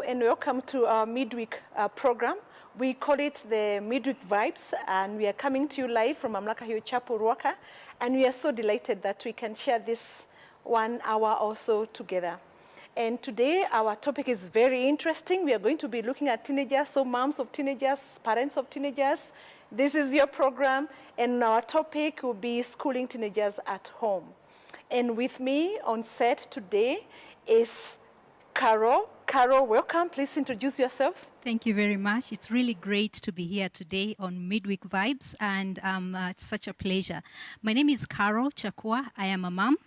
and welcome to our midweek program. We call it the Midweek Vibes, and we are coming to you live from Mamlaka Hill Chapel, Ruaka, and we are so delighted that we can share this 1 hour or so together. And today our topic is very interesting. We are going to be looking at teenagers, so moms of teenagers, parents of teenagers. This is your program, and our topic will be schooling teenagers at home. And with me on set today is Carol. Carol, welcome. Please introduce yourself. Thank you very much. It's really great to be here today on Midweek Vibes, and it's such a pleasure. My name is Carol Chakua. I am a mom.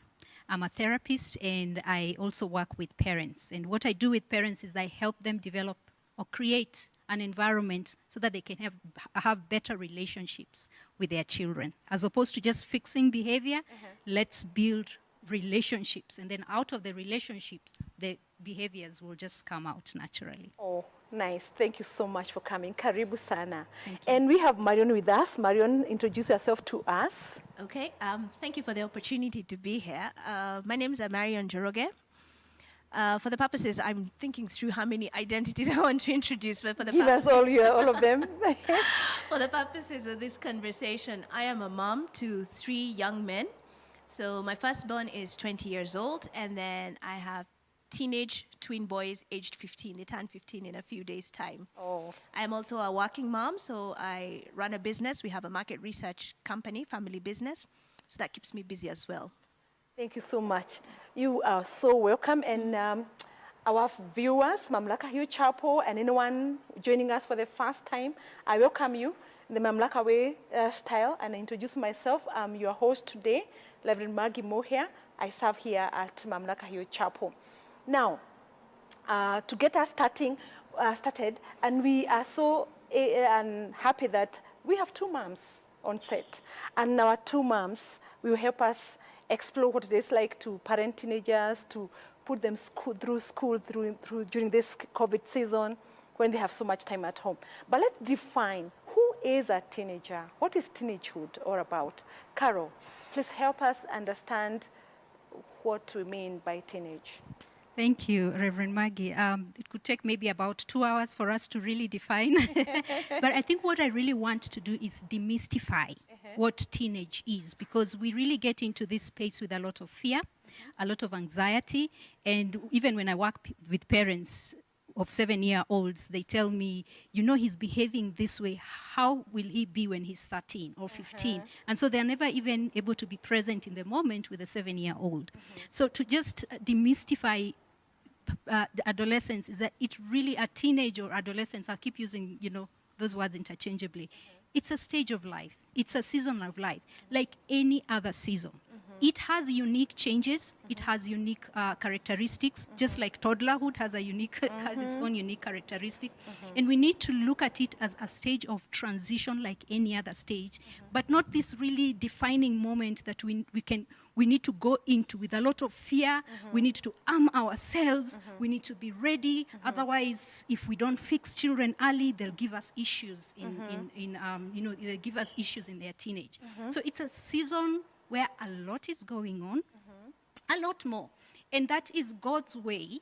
I'm a therapist, and I also work with parents. And what I do with parents is I help them develop or create an environment so that they can have better relationships with their children. As opposed to just fixing behavior, let's build relationships. And then out of the relationships, the behaviors will just come out naturally. Oh, nice. Thank you so much for coming. Karibu sana. Thank you. And we have Marion with us. Marion, introduce yourself to us. Okay, thank you for the opportunity to be here. My name is Marion Njoroge. For the purposes, I'm thinking through how many identities I want to introduce, but for the Give us all of them. for the purposes of this conversation, I am a mom to 3 young men. So my firstborn is 20 years old, and then I have teenage twin boys aged 15. They turn 15 in a few days' time. Oh. I'm also a working mom, so I run a business. We have a market research company, family business, so that keeps me busy as well. Thank you so much. You are so welcome. And our viewers, Mamlaka Hill Chapel, and anyone joining us for the first time, I welcome you in the Mamlaka way style, and I introduce myself. I'm your host today, Reverend Maggie Moher. I serve here at Mamlaka Hill Chapel. Now, to get us started, and we are so happy that we have 2 moms on set, and our 2 moms will help us explore what it is like to parent teenagers, to put them through school during this COVID season when they have so much time at home. But let's define, who is a teenager? What is teenagehood all about? Carol, please help us understand what we mean by teenage. Thank you, Reverend Maggie. It could take maybe about 2 hours for us to really define. But I think what I really want to do is demystify what teenage is, because we really get into this space with a lot of fear, a lot of anxiety. And even when I work with parents of 7-year-olds, they tell me, you know, he's behaving this way. How will he be when he's 13 or 15? And so they're never even able to be present in the moment with a 7-year-old. So to just demystify adolescence is that it's really a teenage or adolescence. I keep using, those words interchangeably. It's a stage of life. It's a season of life, like any other season. It has unique changes. It has unique characteristics, just like toddlerhood has has its own unique characteristic. And we need to look at it as a stage of transition like any other stage, but not this really defining moment that we need to go into with a lot of fear. We need to arm ourselves. We need to be ready. Otherwise, if we don't fix children early, they'll give us issues they'll give us issues in their teenage. So it's a season where a lot is going on, a lot more. And that is God's way.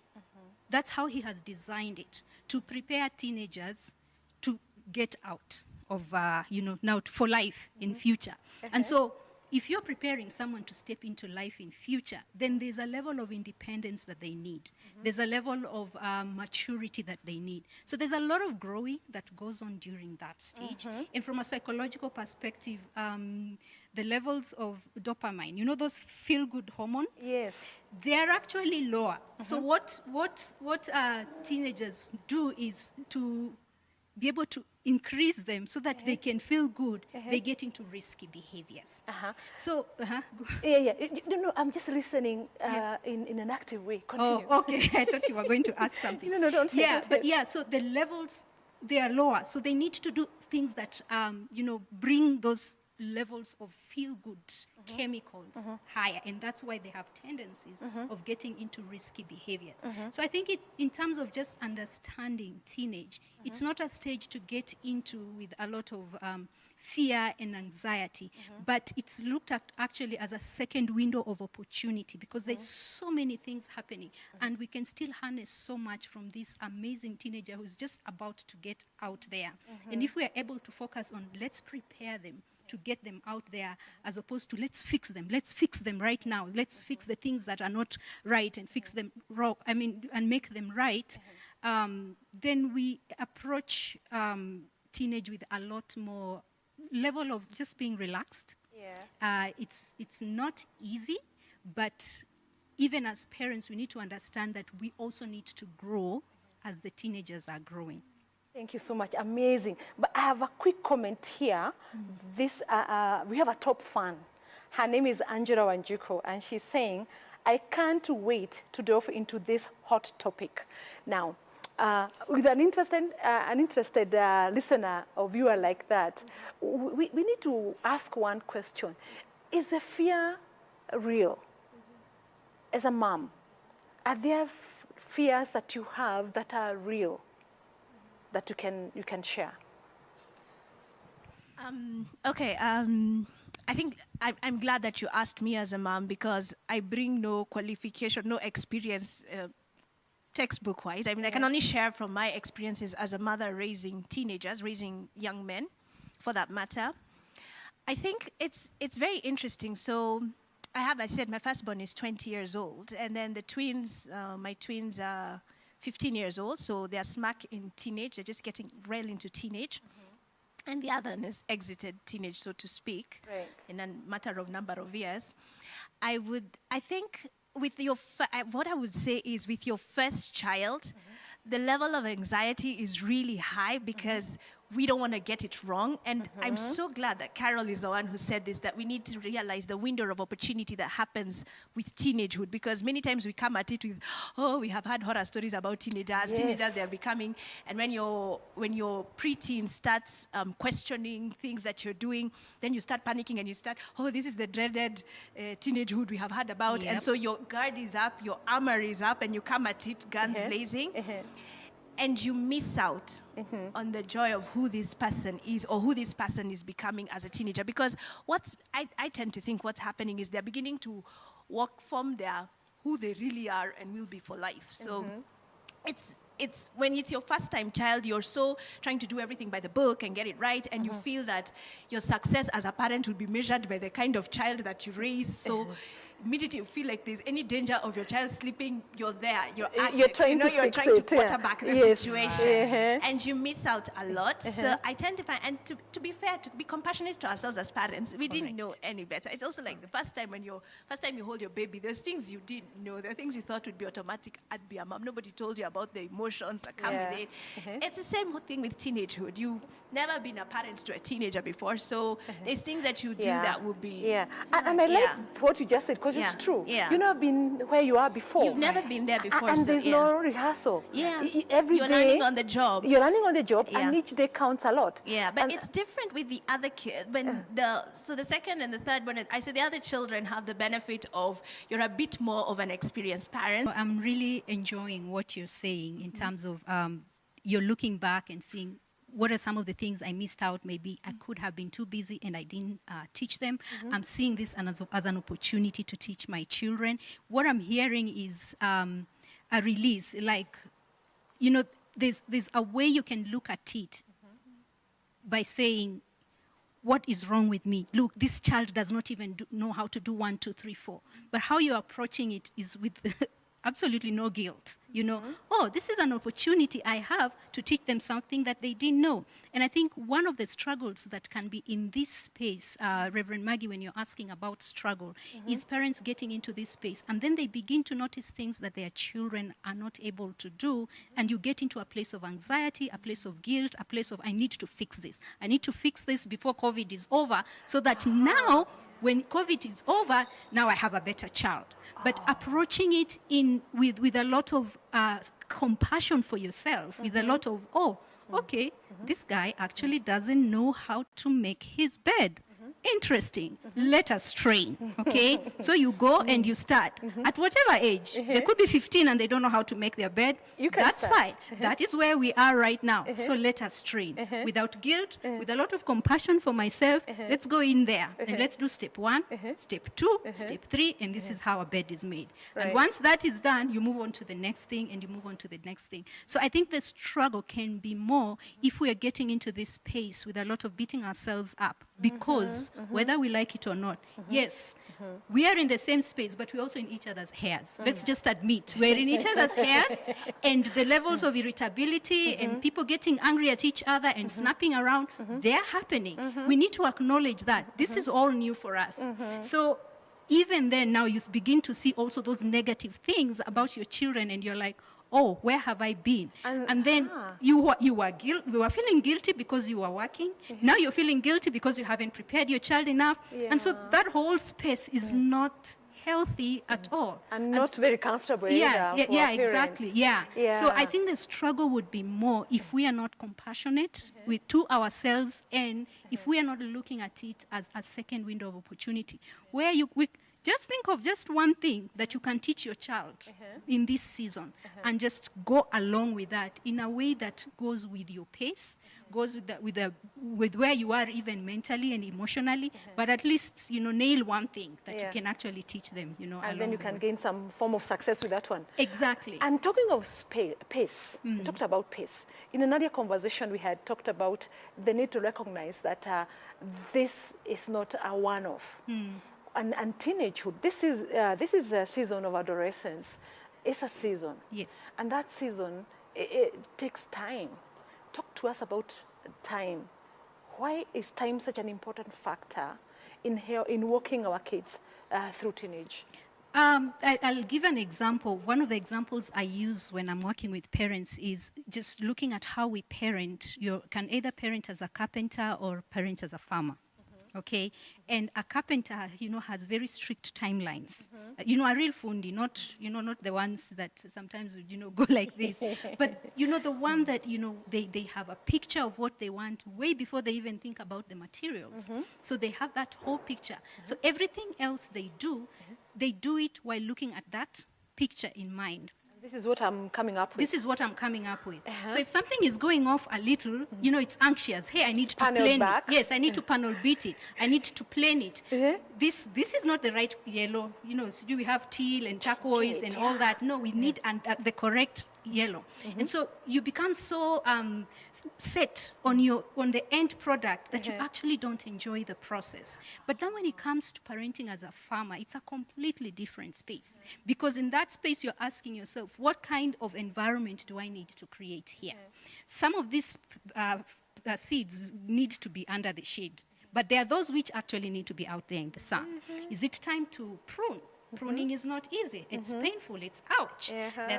That's how he has designed it, to prepare teenagers to get out of, now for life in future. And so if you're preparing someone to step into life in future, then there's a level of independence that they need. There's a level of maturity that they need. So there's a lot of growing that goes on during that stage. And from a psychological perspective, the levels of dopamine, those feel-good hormones, Yes. they're actually lower. So what teenagers do is to be able to increase them so that they can feel good. They get into risky behaviors. So, Yeah. I'm just listening in an active way. Continue. Oh, okay. I thought you were going to ask something. No, don't say Yeah, that. but yeah, so the levels, they are lower. So they need to do things that, bring those levels of feel good chemicals higher, and that's why they have tendencies of getting into risky behaviors. So I think it's in terms of just understanding teenage, it's not a stage to get into with a lot of fear and anxiety, but it's looked at actually as a second window of opportunity, because there's so many things happening, and we can still harness so much from this amazing teenager who's just about to get out there. And if we are able to focus on let's prepare them to get them out there, as opposed to let's fix them right now, let's fix the things that are not right and fix them wrong, and make them right, then we approach teenage with a lot more level of just being relaxed. It's not easy, but even as parents, we need to understand that we also need to grow as the teenagers are growing. Thank you so much. Amazing. But I have a quick comment here. This we have a top fan. Her name is Angela Wanjuko, and she's saying, I can't wait to delve into this hot topic. Now, with an interested listener or viewer like that, we need to ask one question. Is the fear real? As a mom, are there fears that you have that are real, that you can share? I think I'm glad that you asked me as a mom, because I bring no qualification, no experience textbook-wise. I can only share from my experiences as a mother raising teenagers, raising young men, for that matter. I think it's very interesting. So I said, my firstborn is 20 years old, and then the twins, my twins are 15 years old, so they're smack in teenage. They're just getting well into teenage. And the other one has exited teenage, so to speak, in a matter of number of years. I think with your, what I would say is with your first child, the level of anxiety is really high, because we don't want to get it wrong. And I'm so glad that Carol is the one who said this, that we need to realize the window of opportunity that happens with teenagehood, because many times we come at it with, oh, we have had horror stories about teenagers, they're becoming, and when your preteen starts questioning things that you're doing, then you start panicking and you start, oh, this is the dreaded teenagehood we have heard about. And so your guard is up, your armor is up, and you come at it guns blazing. And you miss out on the joy of who this person is, or who this person is becoming as a teenager. Because I tend to think what's happening is they're beginning to walk from who they really are and will be for life. So it's when it's your first time child, you're so trying to do everything by the book and get it right, and you feel that your success as a parent will be measured by the kind of child that you raise. So immediately you feel like there's any danger of your child sleeping, you're there, you're at you're it. trying You're trying to quarterback the situation, and you miss out a lot. So I tend to find, and to be fair, to be compassionate to ourselves as parents, we didn't know any better. It's also like the first time you hold your baby, there's things you didn't know. There are things you thought would be automatic at be a mom. Nobody told you about the emotions that come with it. It's the same thing with teenagehood. You've never been a parent to a teenager before, so there's things that you do that will be... And I like what you just said, because it's true. You've never been where you are before. You've never been there before. And there's no rehearsal. Every You're day, learning on the job. You're learning on the job, and each day counts a lot. But it's different with the other kids. When the second and the third one, I said the other children have the benefit of you're a bit more of an experienced parent. I'm really enjoying what you're saying in terms of you're looking back and seeing what are some of the things I missed out. Maybe I could have been too busy and I didn't teach them. I'm seeing this as an opportunity to teach my children. What I'm hearing is a release. Like, there's a way you can look at it by saying, what is wrong with me? Look, this child does not even know how to do 1, 2, 3, 4. But how you're approaching it is with absolutely no guilt. Oh, this is an opportunity I have to teach them something that they didn't know. And I think one of the struggles that can be in this space, Reverend Maggie, when you're asking about struggle, is parents getting into this space, and then they begin to notice things that their children are not able to do, and you get into a place of anxiety, a place of guilt, a place of, I need to fix this. I need to fix this before COVID is over, so that now, when COVID is over, now I have a better child. But approaching it with a lot of compassion for yourself, with a lot of, okay, this guy actually doesn't know how to make his bed. interesting, let us train, okay? So you go and you start. At whatever age, they could be 15 and they don't know how to make their bed. You can That's start. fine. That is where we are right now. So let us train. Without guilt, with a lot of compassion for myself, let's go in there and let's do step 1, step 2, step 3, and this is how a bed is made. Right. And once that is done, you move on to the next thing and you move on to the next thing. So I think the struggle can be more if we are getting into this space with a lot of beating ourselves up, because whether we like it or not, yes, we are in the same space, but we're also in each other's hairs. Let's just admit we're in each other's hairs, and the levels of irritability and people getting angry at each other and snapping around, they're happening. We need to acknowledge that this is all new for us. So even then, now you begin to see also those negative things about your children, and you're like, oh, where have I been? And then you were feeling guilty because you were working. Now you're feeling guilty because you haven't prepared your child enough. And so that whole space is not healthy at all. And not very comfortable either for our parents. Exactly. Yeah. So I think the struggle would be more if we are not compassionate to ourselves, and if we are not looking at it as a second window of opportunity, where we just think of just one thing that you can teach your child in this season, and just go along with that in a way that goes with your pace, goes with where you are even mentally and emotionally, but at least, nail one thing that you can actually teach them, And then you can gain some form of success with that one. Exactly. And talking of pace, we talked about pace. In an earlier conversation, we had talked about the need to recognize that this is not a one-off. And teenagehood, this is a season of adolescence. It's a season. Yes. And that season, it takes time. Talk to us about time. Why is time such an important factor in walking our kids through teenage? I'll give an example. One of the examples I use when I'm working with parents is just looking at how we parent. You can either parent as a carpenter or parent as a farmer. Okay, and a carpenter, has very strict timelines. A real fundi, not the ones that sometimes, go like this. But, the one that, they have a picture of what they want way before they even think about the materials. So they have that whole picture. So everything else they do it while looking at that picture in mind. This is what I'm coming up with. This is what I'm coming up with. So if something is going off a little, it's anxious. Hey, I need to Panel plane back. it. Yes, I need to panel beat it. I need to plane it. This is not the right yellow. So do we have teal and turquoise and all that? No, we need the correct yellow. And so you become so set on the end product that you actually don't enjoy the process. But then when it comes to parenting as a farmer, it's a completely different space, because in that space you're asking yourself, what kind of environment do I need to create here? Some of these seeds need to be under the shade, but there are those which actually need to be out there in the sun. Is it time to prune? Pruning is not easy. It's painful. It's ouch.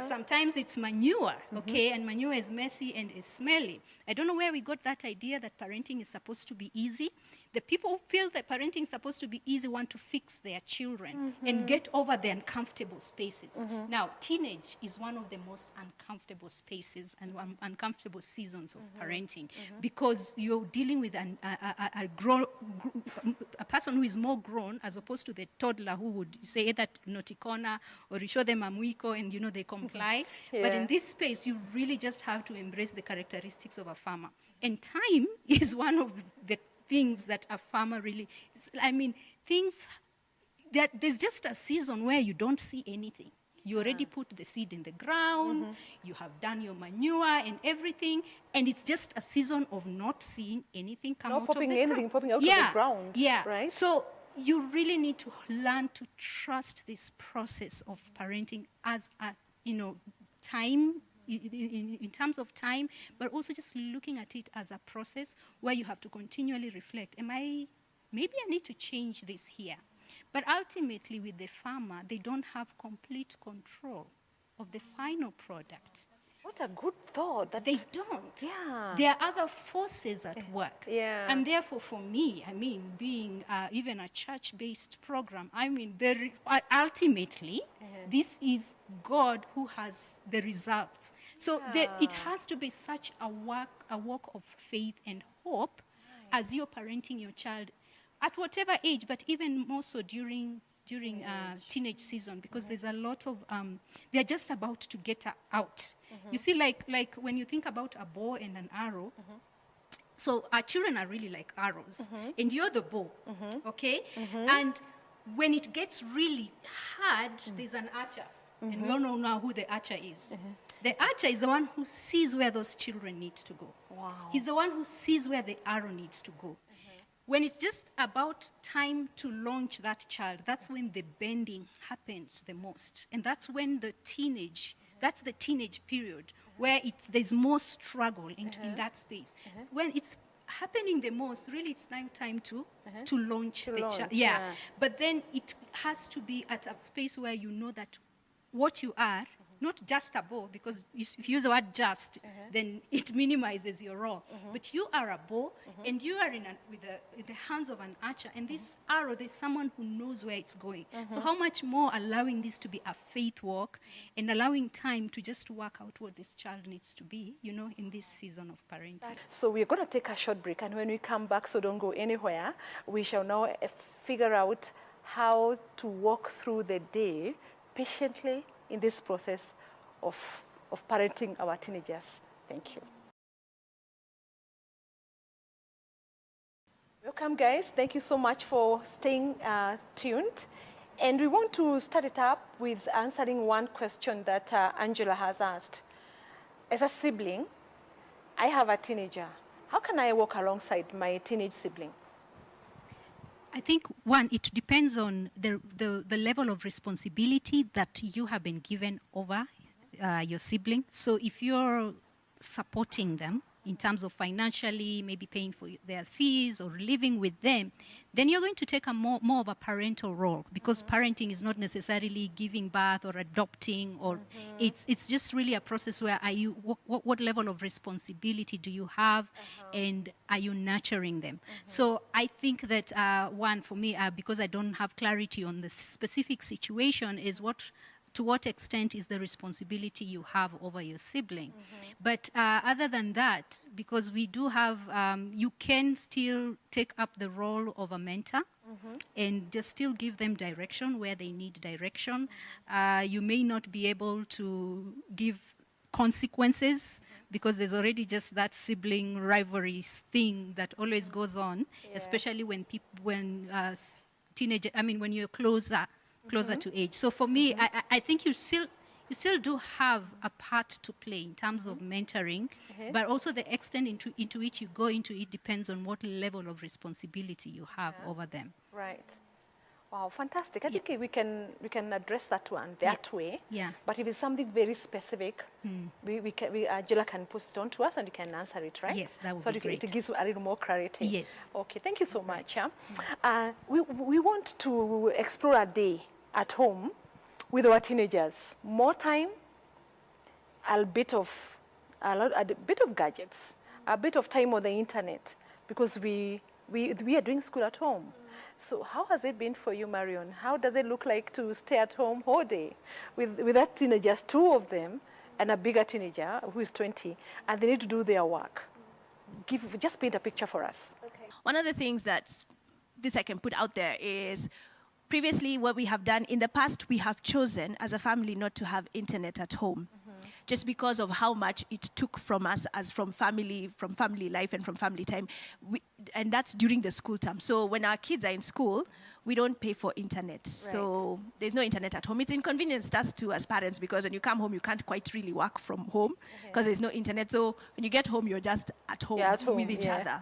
Sometimes it's manure, okay? And manure is messy and is smelly. I don't know where we got that idea that parenting is supposed to be easy. The people who feel that parenting is supposed to be easy want to fix their children and get over the uncomfortable spaces. Now, teenage is one of the most uncomfortable spaces and uncomfortable seasons of parenting, because you're dealing with a person who is more grown, as opposed to the toddler who would say either noticona or you show them a muiko and they comply. But in this space, you really just have to embrace the characteristics of a farmer. And time is one of the things that a farmer really, there's just a season where you don't see anything. You already put the seed in the ground, you have done your manure and everything, and it's just a season of not seeing anything come out of the ground. Popping out of the ground. Yeah. Right? So you really need to learn to trust this process of parenting as a, time, in terms of time, but also just looking at it as a process where you have to continually reflect. Maybe I need to change this here. But ultimately, with the farmer, they don't have complete control of the final product. What a good thought. They don't. Yeah. There are other forces at work. Yeah. And therefore, for me, being even a church-based program, ultimately, this is God who has the results. So it has to be such a walk of faith and hope as you're parenting your child. at whatever age, but even more so during teenage season, because there's a lot of they're just about to get out. You see, like when you think about a bow and an arrow, so our children are really like arrows, and you're the bow, okay? And when it gets really hard, there's an archer, and we all know now who the archer is. The archer is the one who sees where those children need to go. Wow. He's the one who sees where the arrow needs to go. When it's just about time to launch that child, that's when the bending happens the most. And that's when that's the teenage period where there's more struggle in that space. When it's happening the most, really it's now time to launch the child. Yeah. But then it has to be at a space where you know that what you are, not just a bow, because if you use the word just, then it minimizes your role. But you are a bow, and you are in the hands of an archer. And this arrow, there's someone who knows where it's going. So how much more allowing this to be a faith walk and allowing time to just work out what this child needs to be, in this season of parenting. So we're going to take a short break, and when we come back, so don't go anywhere, we shall now figure out how to walk through the day patiently in this process of parenting our teenagers. Thank you. Welcome, guys. Thank you so much for staying tuned. And we want to start it up with answering one question that Angela has asked. As a sibling, I have a teenager. How can I walk alongside my teenage sibling? I think, one, it depends on the level of responsibility that you have been given over your sibling. So if you're supporting them in terms of financially, maybe paying for their fees or living with them, then you're going to take a more of a parental role, because parenting is not necessarily giving birth or adopting, or it's just really a process where what level of responsibility do you have, and are you nurturing them? So I think that one, for me, because I don't have clarity on the specific situation, is to what extent is the responsibility you have over your sibling. But other than that, because we do have, you can still take up the role of a mentor and just still give them direction where they need direction. You may not be able to give consequences because there's already just that sibling rivalry thing that always goes on, especially when when you're closer to age. So for me, I think you still do have a part to play in terms of mentoring, but also the extent into which you go into it depends on what level of responsibility you have over them. Right. Wow, fantastic. I think we can address that one that way. Yeah. But if it's something very specific, Angela can post it on to us and you can answer it, right? Yes, that would be great. It gives a little more clarity. Yes. Okay, thank you so much. We want to explore a day at home with our teenagers. More time, a bit of gadgets, a bit of time on the internet, because we are doing school at home. So how has it been for you, Marion? How does it look like to stay at home all day with that teenagers, two of them, and a bigger teenager who is 20, and they need to do their work? Just paint a picture for us. Okay. One of the things that I can put out there is, previously what we have done in the past, we have chosen as a family not to have internet at home. Just because of how much it took from us as from family life and from family time. And that's during the school term. So when our kids are in school, we don't pay for internet. Right. So there's no internet at home. It's inconvenienced us too as parents, because when you come home, you can't quite really work from home because there's no internet. So when you get home, you're just at home, with each other.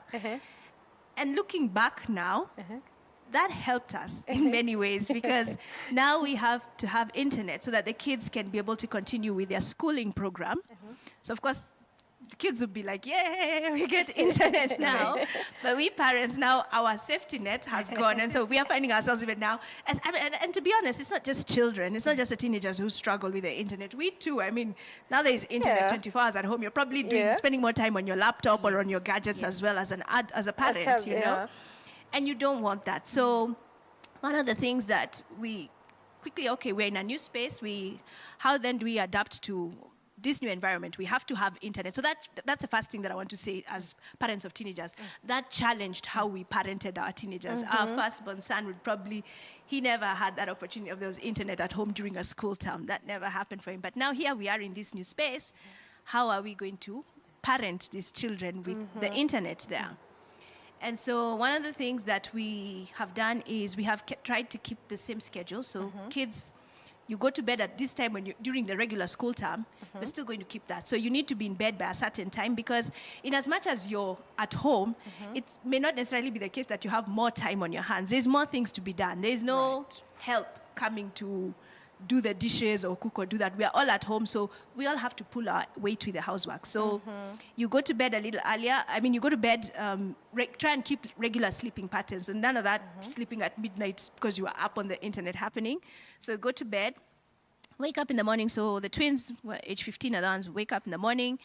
And looking back now, that helped us in many ways, because now we have to have internet so that the kids can be able to continue with their schooling program. So of course, the kids would be like, yay, we get internet now. But we parents now, our safety net has gone. And so we are finding ourselves even now. And to be honest, it's not just children. It's not just the teenagers who struggle with the internet. We too, now there's internet 24 hours at home. You're probably spending more time on your laptop or on your gadgets as well as a parent, you know. And you don't want that. So one of the things that we quickly, we're in a new space. How then do we adapt to this new environment, we have to have internet. So that's the first thing that I want to say as parents of teenagers. That challenged how we parented our teenagers. Our firstborn son would probably, he never had that opportunity of there was internet at home during a school term. That never happened for him. But now here we are in this new space. How are we going to parent these children with the internet there? And so one of the things that we have done is we have tried to keep the same schedule. So kids, you go to bed at this time during the regular school term, we're still going to keep that. So you need to be in bed by a certain time, because in as much as you're at home, it may not necessarily be the case that you have more time on your hands. There's more things to be done. There's no help coming to do the dishes or cook or do that. We are all at home, so we all have to pull our weight with the housework. So you go to bed a little earlier. I mean, you go to bed, try and keep regular sleeping patterns, and none of that sleeping at midnight because you are up on the internet happening. So go to bed, wake up in the morning. So the twins, age 15 are the ones, wake up in the morning,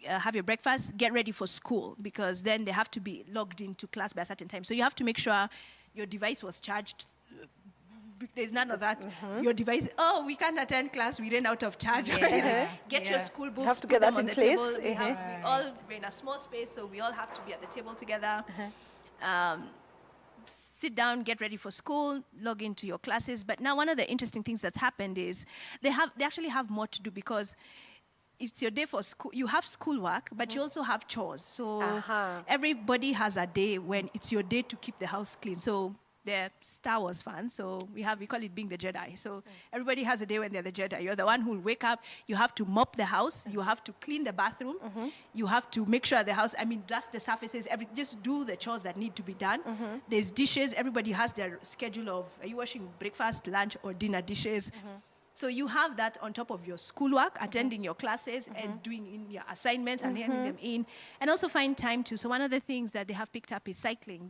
have your breakfast, get ready for school, because then they have to be logged into class by a certain time. So you have to make sure your device was charged. There's none of that. Your device, oh, we can't attend class, we ran out of charge. Get your school books, have to get that in place. We're in a small space, so we all have to be at the table together. Sit down, get ready for school, log into your classes. But now one of the interesting things that's happened is they actually have more to do, because it's your day for school. You have schoolwork, but you also have chores. So everybody has a day when it's your day to keep the house clean. So they're Star Wars fans, so we call it being the Jedi. So everybody has a day when they're the Jedi. You're the one who will wake up, you have to mop the house, you have to clean the bathroom, you have to make sure the house, dust the surfaces, just do the chores that need to be done. There's dishes, everybody has their schedule of, are you washing breakfast, lunch, or dinner dishes? So you have that on top of your schoolwork, attending your classes and doing in your assignments and handing them in, and also find time to. So one of the things that they have picked up is cycling.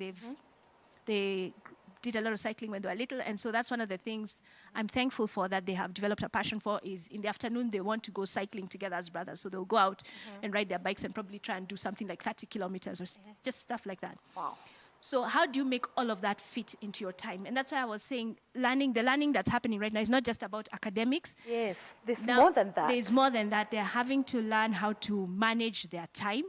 They did a lot of cycling when they were little, and so that's one of the things I'm thankful for that they have developed a passion for, is in the afternoon they want to go cycling together as brothers. So they'll go out and ride their bikes and probably try and do something like 30 kilometers or just stuff like that. Wow. So how do you make all of that fit into your time? And that's why I was saying the learning that's happening right now is not just about academics. Yes, there's more than that. There's more than that. They're having to learn how to manage their time.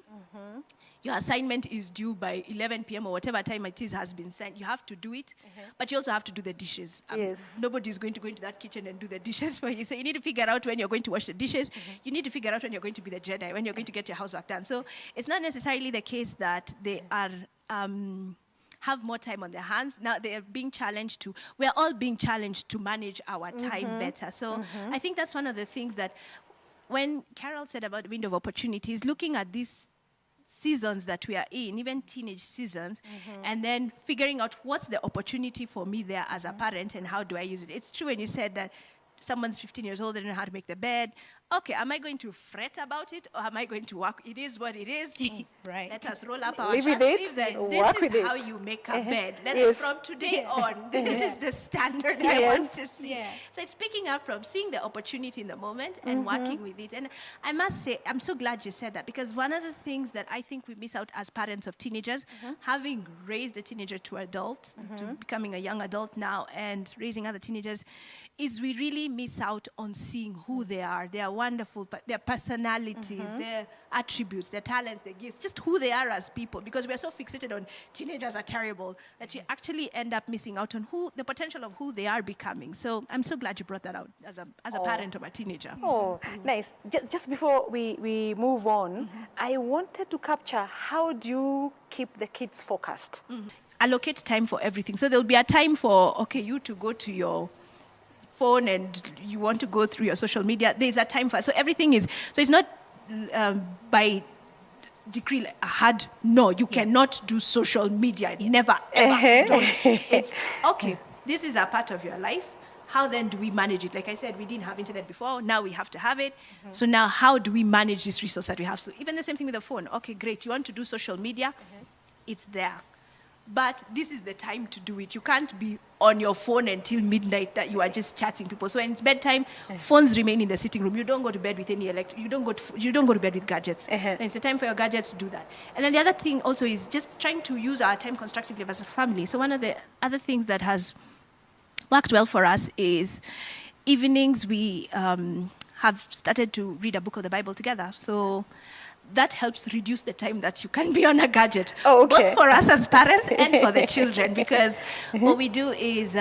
Your assignment is due by 11 p.m. or whatever time it is has been sent. You have to do it, but you also have to do the dishes. Yes. Nobody's going to go into that kitchen and do the dishes for you. So you need to figure out when you're going to wash the dishes. You need to figure out when you're going to be the Jedi, when you're going to get your housework done. So it's not necessarily the case that they are have more time on their hands. Now they are being challenged to, we're all being challenged to manage our time better. So I think that's one of the things that when Carol said about the window of opportunities, looking at these seasons that we are in, even teenage seasons, and then figuring out what's the opportunity for me there as a parent and how do I use it. It's true when you said that someone's 15 years old, they don't know how to make the bed. Okay, am I going to fret about it, or am I going to work? It is what it is. Right. Let us roll up our Live with sleeves it, and work this with is it. how you make a bed. Yes. From today on, this is the standard I want to see. So it's picking up from seeing the opportunity in the moment and working with it. And I must say, I'm so glad you said that, because one of the things that I think we miss out as parents of teenagers, having raised a teenager to adult, to becoming a young adult now and raising other teenagers, is we really miss out on seeing who they are. They are wonderful, but their personalities, their attributes, their talents, their gifts, just who they are as people, because we are so fixated on teenagers are terrible that you actually end up missing out on the potential of who they are becoming. So I'm so glad you brought that out as a parent of a teenager. Oh, nice. Just before we move on, I wanted to capture, how do you keep the kids focused? Allocate time for everything. So there'll be a time for, okay, you to go to your phone and you want to go through your social media. There's a time for, so everything is, so it's not by decree, like a hard no, you cannot do social media, never, ever, don't. It's, okay, this is a part of your life. How then do we manage it? Like I said, we didn't have internet before, now we have to have it. So now how do we manage this resource that we have? So even the same thing with the phone. Okay, great, you want to do social media, it's there. But this is the time to do it. You can't be on your phone until midnight that you are just chatting people. So when it's bedtime, phones remain in the sitting room. You don't go to bed with any you don't go to bed with gadgets. And it's the time for your gadgets to do that. And then the other thing also is just trying to use our time constructively as a family. So one of the other things that has worked well for us is evenings we have started to read a book of the Bible together. So that helps reduce the time that you can be on a gadget, Oh, okay. both for us as parents and for the children, because what we do is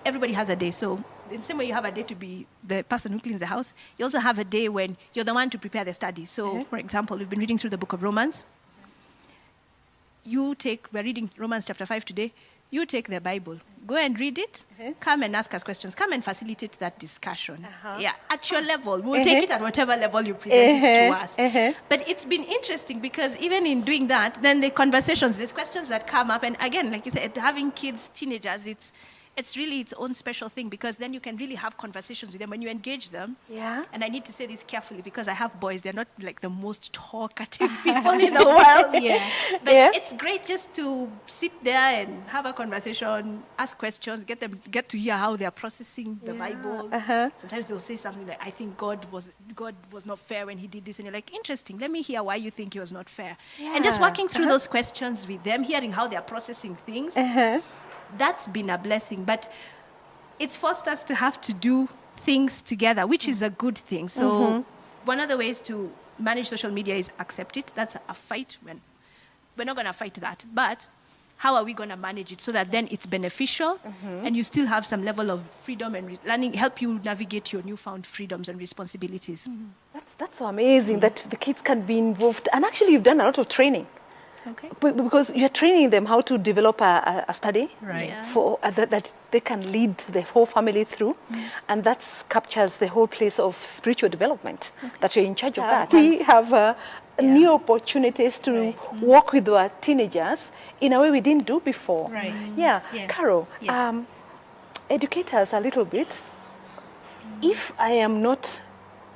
everybody has a day. So in the same way you have a day to be the person who cleans the house, you also have a day when you're the one to prepare the study. So, for example, we've been reading through the book of Romans. We're reading Romans chapter 5 today. You take the Bible, go and read it, come and ask us questions, come and facilitate that discussion. Yeah, at your level. We'll take it at whatever level you present it to us. But it's been interesting because even in doing that, then the conversations, there's questions that come up. And again, like you said, having kids, teenagers, it's really its own special thing because then you can really have conversations with them when you engage them. Yeah. And I need to say this carefully because I have boys. They're not like the most talkative people in the world. But it's great just to sit there and have a conversation, ask questions, get to hear how they're processing the Bible. Sometimes they'll say something like, I think God was not fair when he did this. And you're like, interesting. Let me hear why you think he was not fair. And just walking through those questions with them, hearing how they're processing things. That's been a blessing, but it's forced us to have to do things together, which is a good thing. So one of the ways to manage social media is accept it. That's a fight. We're not going to fight that, but how are we going to manage it so that then it's beneficial and you still have some level of freedom and learning, help you navigate your newfound freedoms and responsibilities. That's so amazing that the kids can be involved. And actually, you've done a lot of training. Okay. Because you're training them how to develop a study for that they can lead the whole family through, and that captures the whole place of spiritual development that you're in charge of. That we have new opportunities to work with our teenagers in a way we didn't do before. Carol, educate us a little bit. If I am not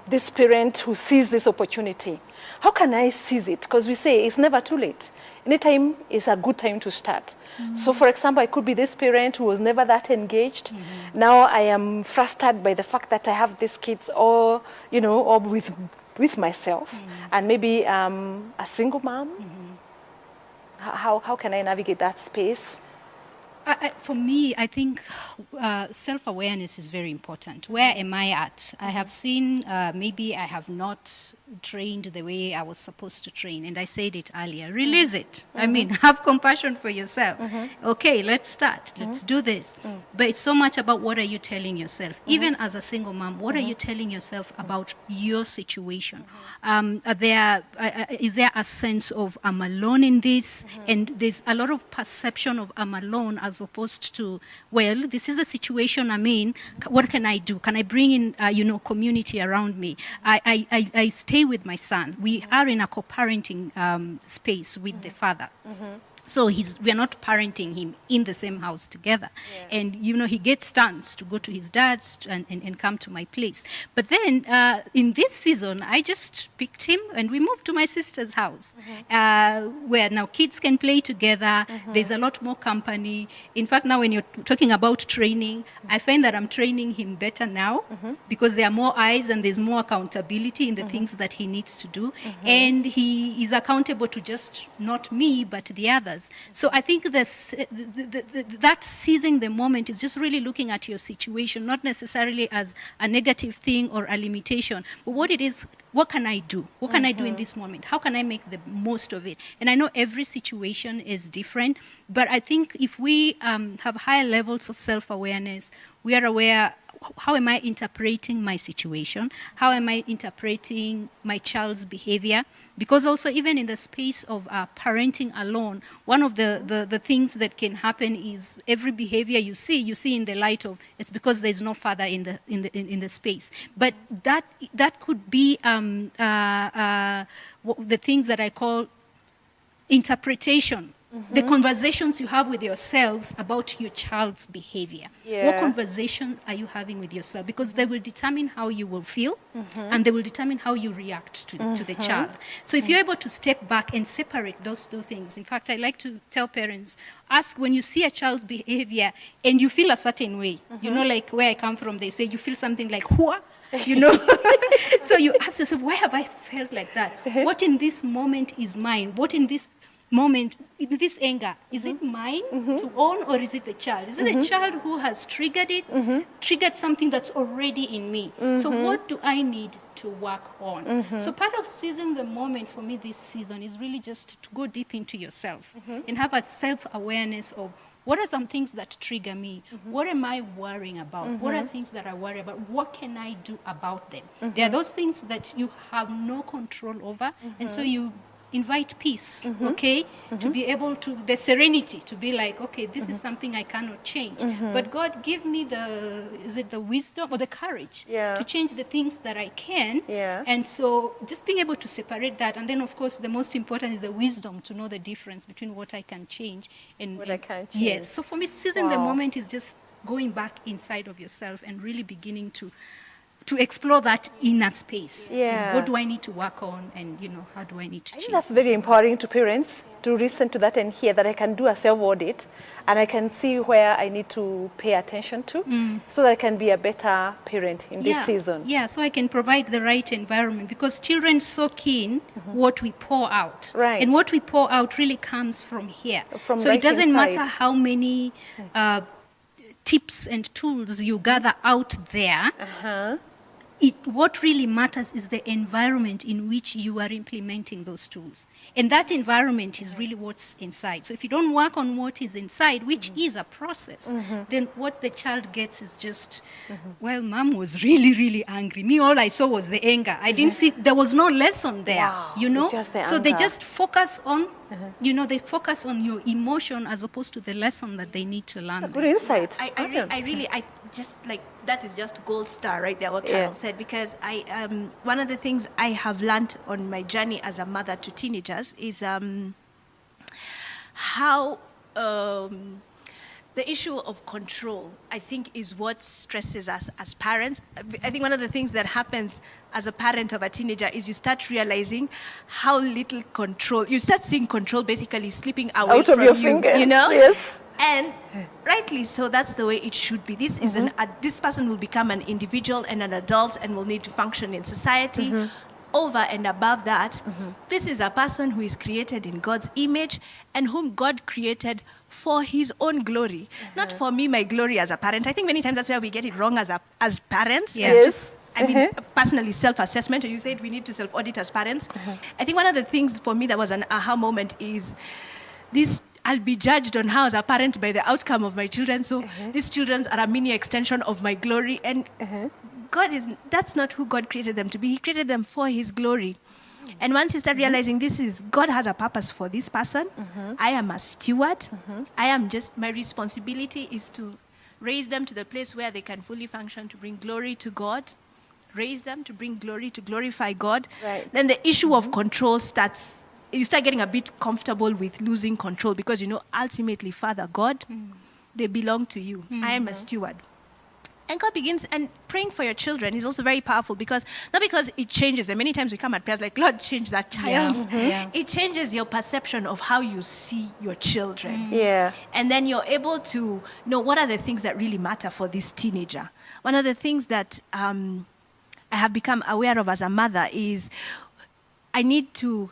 this parent who sees this opportunity, how can I seize it? Because we say it's never too late. Anytime is a good time to start. So, for example, I could be this parent who was never that engaged. Now I am frustrated by the fact that I have these kids, or with myself, and maybe a single mom. How can I navigate that space? For me, I think self-awareness is very important. Where am I at? I have seen maybe I have not trained the way I was supposed to train. And I said it earlier, release it. I mean, have compassion for yourself. Okay, let's start. Let's do this. But it's so much about what are you telling yourself. Even as a single mom, what are you telling yourself about your situation? Is there a sense of I'm alone in this? And there's a lot of perception of I'm alone as opposed to, well, this is the situation I'm in. What can I do? Can I bring in, community around me? I stay with my son. We are in a co-parenting space with the father. So we're not parenting him in the same house together. And, he gets turns to go to his dad's and come to my place. But then in this season, I just picked him and we moved to my sister's house where now kids can play together. There's a lot more company. In fact, now when you're talking about training, I find that I'm training him better now because there are more eyes and there's more accountability in the things that he needs to do. And he is accountable to just not me, but the others. So I think that seizing the moment is just really looking at your situation, not necessarily as a negative thing or a limitation, but what it is, what can I do? What can I do in this moment? How can I make the most of it? And I know every situation is different, but I think if we have higher levels of self-awareness, we are aware, how am I interpreting my situation? How am I interpreting my child's behavior? Because also even in the space of parenting alone, one of the things that can happen is every behavior you see in the light of, it's because there's no father in the space. But that could be the things that I call interpretation. The conversations you have with yourselves about your child's behavior. What conversations are you having with yourself? Because they will determine how you will feel and they will determine how you react to the child. So if you're able to step back and separate those two things, in fact, I like to tell parents, ask when you see a child's behavior and you feel a certain way, like where I come from, they say you feel something like, hua? So you ask yourself, why have I felt like that? What in this moment is mine? What in this moment, this anger, is it mine to own, or is it the child? Is it the child who has triggered it, triggered something that's already in me? So what do I need to work on? So part of seizing the moment for me this season is really just to go deep into yourself and have a self-awareness of what are some things that trigger me? What am I worrying about? What are things that I worry about? What can I do about them? There are those things that you have no control over, and so you invite peace, okay? To be able to, the serenity, to be like, okay, this is something I cannot change. But God, give me the wisdom or the courage to change the things that I can. And so just being able to separate that. And then, of course, the most important is the wisdom to know the difference between what I can change and What I can't change. Yes. So for me, seizing the moment is just going back inside of yourself and really beginning to explore that inner space. And what do I need to work on, and how do I need to I change? think that's very important to parents to listen to that and hear that I can do a self-audit and I can see where I need to pay attention to so that I can be a better parent in this season. Yeah, so I can provide the right environment, because children soak in what we pour out. Right. And what we pour out really comes from here. From so right it doesn't inside. matter how many tips and tools you gather out there. What really matters is the environment in which you are implementing those tools. And that environment is really what's inside. So if you don't work on what is inside, which is a process, then what the child gets is just, well, mom was really, really angry. Me, all I saw was the anger. I didn't see, there was no lesson there, It's just the So they anger. just focus on, they focus on your emotion as opposed to the lesson that they need to learn. Good insight. I just like, that is just gold star right there, what Carol said, because one of the things I have learned on my journey as a mother to teenagers is how the issue of control, I think, is what stresses us as parents. I think one of the things that happens as a parent of a teenager is you start realizing how little control, you start seeing control basically slipping away Out of from your you, fingers. Yes. And rightly so, that's the way it should be. This is this person will become an individual and an adult and will need to function in society. Over and above that, this is a person who is created in God's image and whom God created for his own glory, not for me, my glory as a parent. I think many times that's where we get it wrong as parents. Yes. I mean, personally, self-assessment. You said we need to self-audit as parents. I think one of the things for me that was an aha moment is this. I'll be judged on how as a parent by the outcome of my children. So these children are a mini extension of my glory. And that's not who God created them to be. He created them for his glory. And once you start realizing God has a purpose for this person, I am a steward. My responsibility is to raise them to the place where they can fully function to bring glory to God. Raise them to bring glory, to glorify God. Right. Then the issue of control starts. You start getting a bit comfortable with losing control because, ultimately, Father God, they belong to you. I am a steward. And God begins, and praying for your children is also very powerful because, not because it changes them. Many times we come at prayers like, Lord, change that child. It changes your perception of how you see your children. And then you're able to know what are the things that really matter for this teenager. One of the things that I have become aware of as a mother is I need to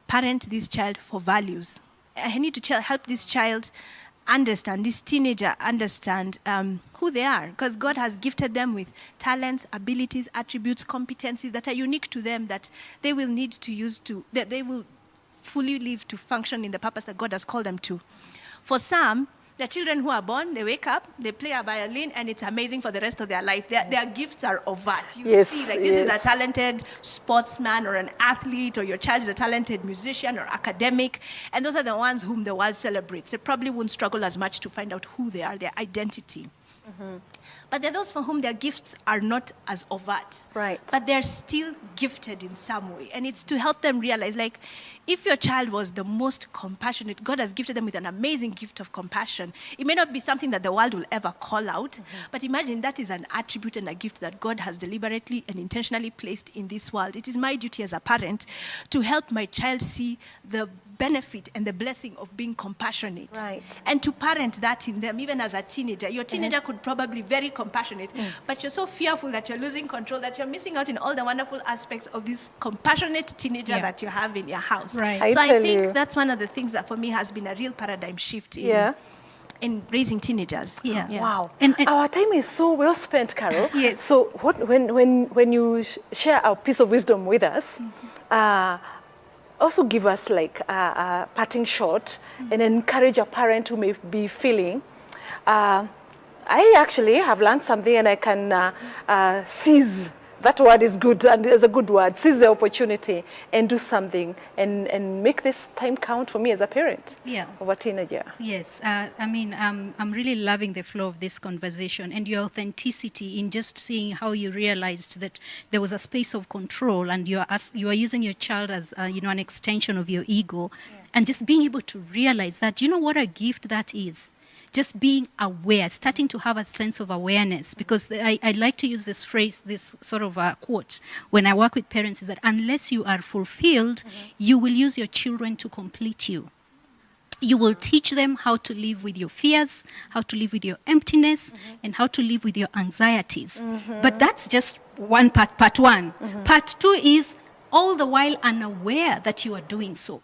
parent this child for values. I need to help this child understand, this teenager understand who they are, because God has gifted them with talents, abilities, attributes, competencies that are unique to them that they will need to use that they will fully live to function in the purpose that God has called them to. For some, the children who are born, they wake up, they play a violin, and it's amazing for the rest of their life. Their gifts are overt. You see, like, this is a talented sportsman or an athlete, or your child is a talented musician or academic, and those are the ones whom the world celebrates. They probably won't struggle as much to find out who they are, their identity. But there are those for whom their gifts are not as overt. Right. But they're still gifted in some way. And it's to help them realize, like, if your child was the most compassionate, God has gifted them with an amazing gift of compassion. It may not be something that the world will ever call out, but imagine that is an attribute and a gift that God has deliberately and intentionally placed in this world. It is my duty as a parent to help my child see the benefit and the blessing of being compassionate. Right. And to parent that in them, even as a teenager. Your teenager could probably be very compassionate, but you're so fearful that you're losing control, that you're missing out in all the wonderful aspects of this compassionate teenager Yeah. that you have in your house. Right. I So I tell think you. that's one of the things that for me has been a real paradigm shift in, Yeah. in raising teenagers. Yeah. Wow. And- Our time is so well spent, Carol. Yes. So when you share a piece of wisdom with us, also give us like a parting shot and encourage a parent who may be feeling, I actually have learned something and I can seize, that word is good and it's a good word, seize the opportunity and do something and make this time count for me as a parent Yeah. of a teenager. Yes, I mean, I'm really loving the flow of this conversation and your authenticity in just seeing how you realized that there was a space of control and you are using your child as an extension of your ego, and just being able to realize that, you know what a gift that is. Just being aware, starting to have a sense of awareness, because I like to use this phrase, this sort of quote, when I work with parents, is that unless you are fulfilled, you will use your children to complete you. You will teach them how to live with your fears, how to live with your emptiness, and how to live with your anxieties. But that's just one part one. Part two is all the while unaware that you are doing so.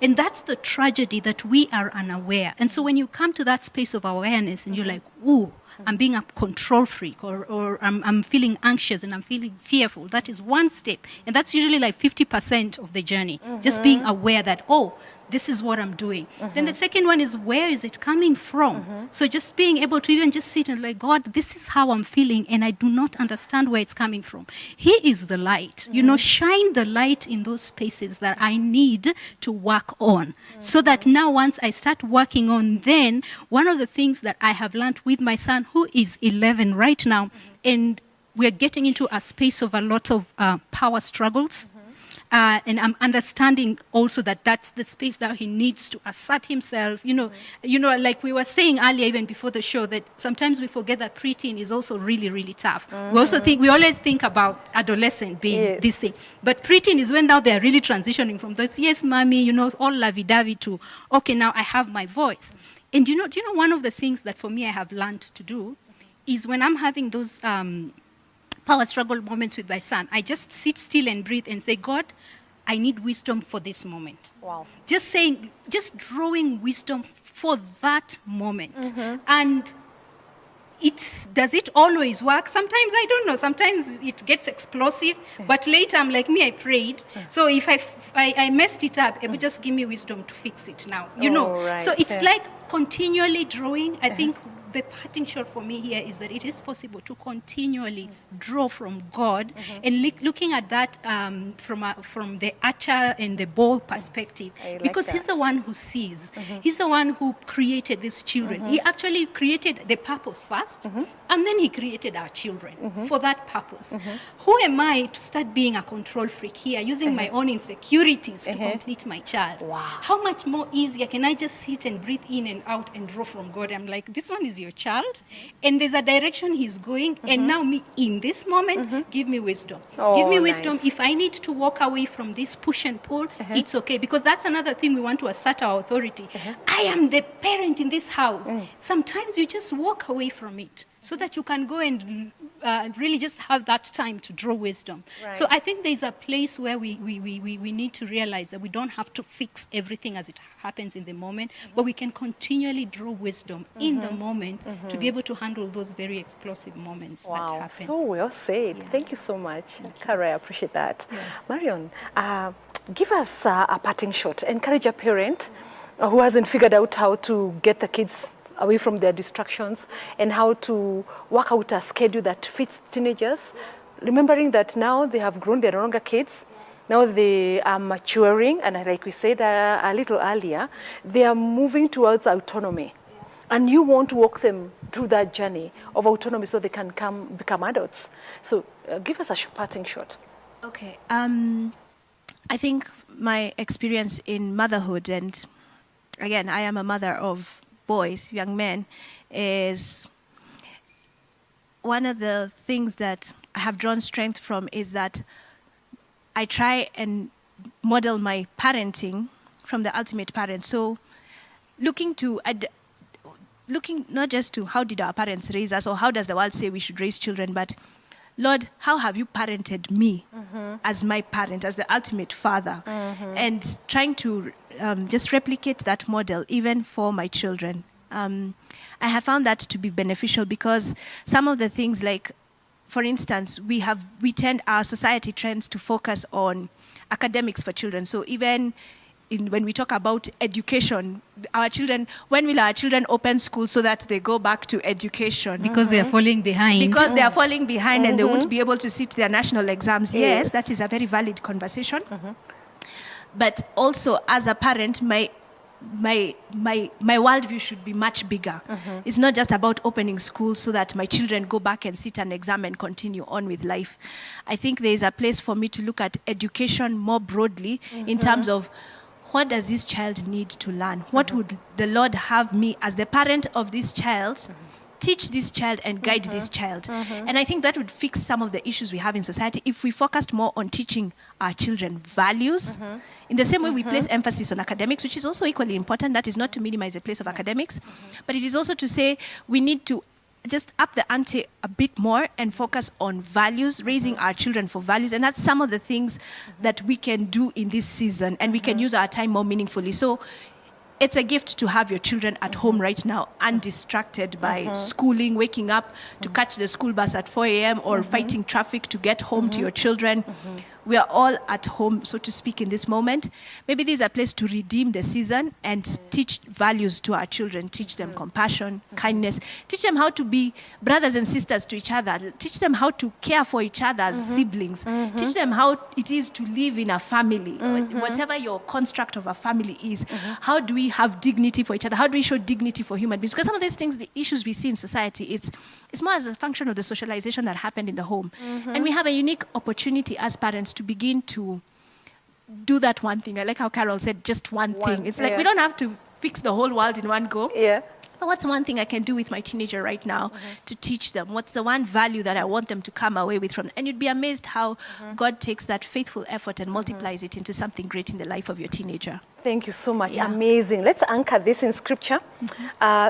And that's the tragedy, that we are unaware. And so when you come to that space of awareness and you're like, ooh, I'm being a control freak, or I'm feeling anxious and I'm feeling fearful, that is one step. And that's usually like 50% of the journey. Just being aware that, oh, this is what I'm doing. Then the second one is, where is it coming from? So just being able to even just sit and like, God, this is how I'm feeling and I do not understand where it's coming from. He is the light. You know, shine the light in those spaces that I need to work on. So that now once I start working on, then one of the things that I have learned with my son, who is 11 right now, and we're getting into a space of a lot of power struggles. And I'm understanding also that that's the space that he needs to assert himself. You know, like we were saying earlier, even before the show, that sometimes we forget that preteen is also really, really tough. We always think about adolescent being this thing, but preteen is when now they're really transitioning from those, yes, mommy, you know, all lovey-dovey to, okay, now I have my voice. And do you know, one of the things that for me I have learned to do is when I'm having those power struggle moments with my son, I just sit still and breathe and say, God, I need wisdom for this moment. Wow. Just drawing wisdom for that moment. And does it always work? Sometimes I don't know. Sometimes it gets explosive, but later I'm like, I prayed. So if I messed it up, it would just give me wisdom to fix it now, you know. Right. So it's like continually drawing. I think the parting shot for me here is that it is possible to continually draw from God, and looking at that from the archer and the bow perspective, I like because that. he's the one who sees. He's the one who created these children. He actually created the purpose first, and then he created our children for that purpose. Who am I to start being a control freak here, using my own insecurities to complete my child? Wow. How much more easier can I just sit and breathe in and out and draw from God? I'm like, this one is your child, and there's a direction he's going, and now me in this moment, give me wisdom. Give me Oh, wisdom. nice. If I need to walk away from this push and pull, it's okay, because that's another thing we want to assert our authority. I am the parent in this house. Sometimes you just walk away from it so that you can go and really just have that time to draw wisdom. Right. So I think there's a place where we need to realize that we don't have to fix everything as it happens in the moment, but we can continually draw wisdom in the moment to be able to handle those very explosive moments that Wow, happen. so well said. Thank you so much, Kara. I appreciate that. Marion, give us a parting shot. Encourage a parent who hasn't figured out how to get the kids away from their distractions and how to work out a schedule that fits teenagers, remembering that now they have grown, they're no longer kids. Now they are maturing, and like we said a little earlier, they are moving towards autonomy. And you want to walk them through that journey of autonomy so they can become adults. So give us a parting shot. Okay. I think my experience in motherhood, and again, I am a mother of boys, young men, is one of the things that I have drawn strength from is that I try and model my parenting from the ultimate parent. So looking not just to how did our parents raise us or how does the world say we should raise children, but Lord, how have you parented me as my parent, as the ultimate father? And trying to just replicate that model even for my children. I have found that to be beneficial because some of the things like, for instance, our society trends to focus on academics for children. So even when we talk about education, when will our children open school so that they go back to education? Because they are falling behind. Because they are falling behind and they won't be able to sit their national exams. Yes, that is a very valid conversation. But also, as a parent, my worldview should be much bigger. It's not just about opening schools so that my children go back and sit an exam and continue on with life. I think there is a place for me to look at education more broadly in terms of what does this child need to learn? What would the Lord have me as the parent of this child teach this child and guide this child? And I think that would fix some of the issues we have in society if we focused more on teaching our children values. In the same way we place emphasis on academics, which is also equally important. That is not to minimize the place of academics, but it is also to say we need to just up the ante a bit more and focus on values, raising our children for values. And that's some of the things that we can do in this season, and we can use our time more meaningfully. So it's a gift to have your children at home right now, undistracted by schooling, waking up to catch the school bus at 4 a.m. or fighting traffic to get home to your children. We are all at home, so to speak, in this moment. Maybe this is a place to redeem the season and teach values to our children, teach them compassion, kindness, teach them how to be brothers and sisters to each other, teach them how to care for each other as siblings, teach them how it is to live in a family, whatever your construct of a family is. How do we have dignity for each other? How do we show dignity for human beings? Because some of these things, the issues we see in society, it's more as a function of the socialization that happened in the home. And we have a unique opportunity as parents to begin to do that one thing. I like how Carol said, just one thing. It's like we don't have to fix the whole world in one go. But what's one thing I can do with my teenager right now to teach them? What's the one value that I want them to come away with from? And you'd be amazed how God takes that faithful effort and multiplies it into something great in the life of your teenager. Thank you so much. Amazing. Let's anchor this in scripture.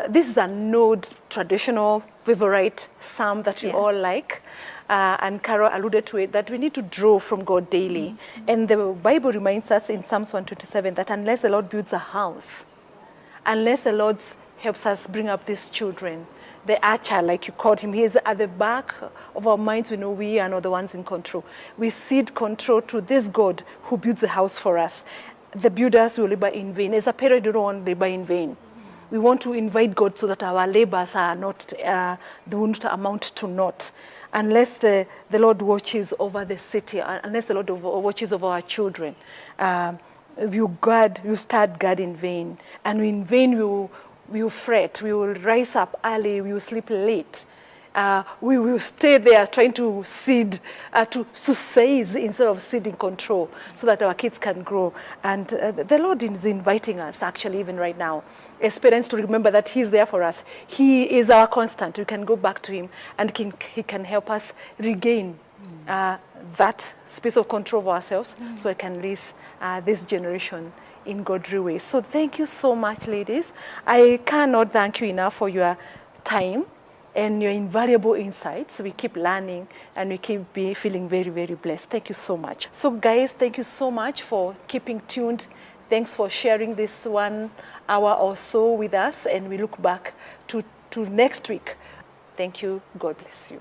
This is an old traditional favorite psalm that we all like. And Carol alluded to it, that we need to draw from God daily. And the Bible reminds us in Psalms 127 that unless the Lord builds a house, unless the Lord helps us bring up these children, the archer, like you called him, he is at the back of our minds. We know we are not the ones in control. We cede control to this God who builds the house for us. The builders will labor in vain. As a parent, we don't want to labor in vain. We want to invite God so that our labors are not, they will not amount to naught. Unless the Lord watches over the city, unless the Lord watches over our children, you start God in vain. And in vain we will fret, we will rise up early, we will sleep late. We will stay there trying to seed, to seize instead of ceding control so that our kids can grow. And the Lord is inviting us, actually, even right now, as parents, to remember that He's there for us. He is our constant. We can go back to Him, and He can help us regain that space of control of ourselves so we can raise this generation in godly ways. So thank you so much, ladies. I cannot thank you enough for your time and your invaluable insights. We keep learning and we keep feeling very, very blessed. Thank you so much. So guys, thank you so much for keeping tuned. Thanks for sharing this 1 hour or so with us, and we look back to next week. Thank you. God bless you.